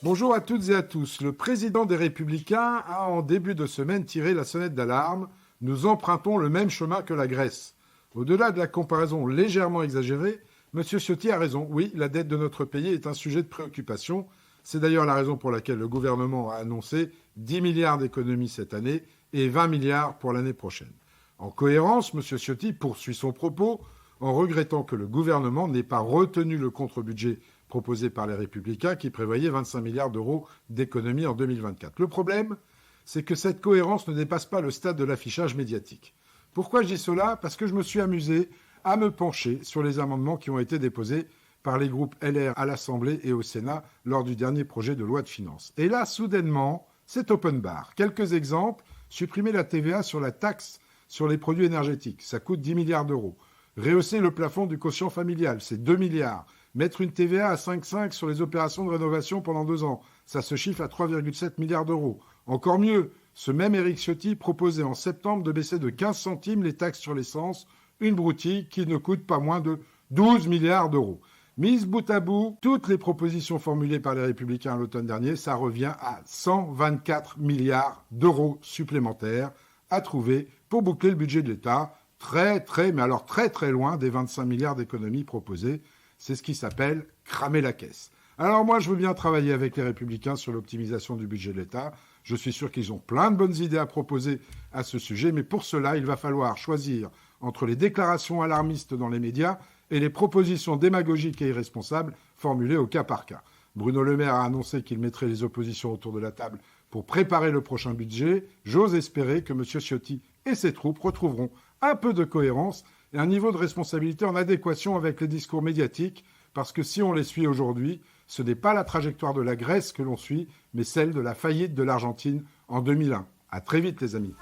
Bonjour à toutes et à tous. Le président des Républicains a en début de semaine tiré la sonnette d'alarme. Nous empruntons le même chemin que la Grèce. Au-delà de la comparaison légèrement exagérée, M. Ciotti a raison. Oui, la dette de notre pays est un sujet de préoccupation. C'est d'ailleurs la raison pour laquelle le gouvernement a annoncé 10 milliards d'économies cette année et 20 milliards pour l'année prochaine. En cohérence, M. Ciotti poursuit son propos en regrettant que le gouvernement n'ait pas retenu le contre-budget proposé par les Républicains qui prévoyait 25 milliards d'euros d'économies en 2024. Le problème, c'est que cette cohérence ne dépasse pas le stade de l'affichage médiatique. Pourquoi je dis cela ? Parce que je me suis amusé à me pencher sur les amendements qui ont été déposés par les groupes LR à l'Assemblée et au Sénat lors du dernier projet de loi de finances. Et là, soudainement, c'est open bar. Quelques exemples. Supprimer la TVA sur la taxe sur les produits énergétiques, ça coûte 10 milliards d'euros. Rehausser le plafond du quotient familial, c'est 2 milliards. Mettre une TVA à 5,5 sur les opérations de rénovation pendant 2 ans, ça se chiffre à 3,7 milliards d'euros. Encore mieux, ce même Éric Ciotti proposait en septembre de baisser de 15 centimes les taxes sur l'essence, une broutille qui ne coûte pas moins de 12 milliards d'euros. Mise bout à bout, toutes les propositions formulées par les Républicains à l'automne dernier, ça revient à 124 milliards d'euros supplémentaires à trouver pour boucler le budget de l'État, très loin des 25 milliards d'économies proposées. C'est ce qui s'appelle cramer la caisse. Alors moi, je veux bien travailler avec les Républicains sur l'optimisation du budget de l'État. Je suis sûr qu'ils ont plein de bonnes idées à proposer à ce sujet, mais pour cela, il va falloir choisir entre les déclarations alarmistes dans les médias et les propositions démagogiques et irresponsables formulées au cas par cas. Bruno Le Maire a annoncé qu'il mettrait les oppositions autour de la table pour préparer le prochain budget. J'ose espérer que M. Ciotti et ses troupes retrouveront un peu de cohérence et un niveau de responsabilité en adéquation avec les discours médiatiques, parce que si on les suit aujourd'hui, ce n'est pas la trajectoire de la Grèce que l'on suit, mais celle de la faillite de l'Argentine en 2001. À très vite les amis.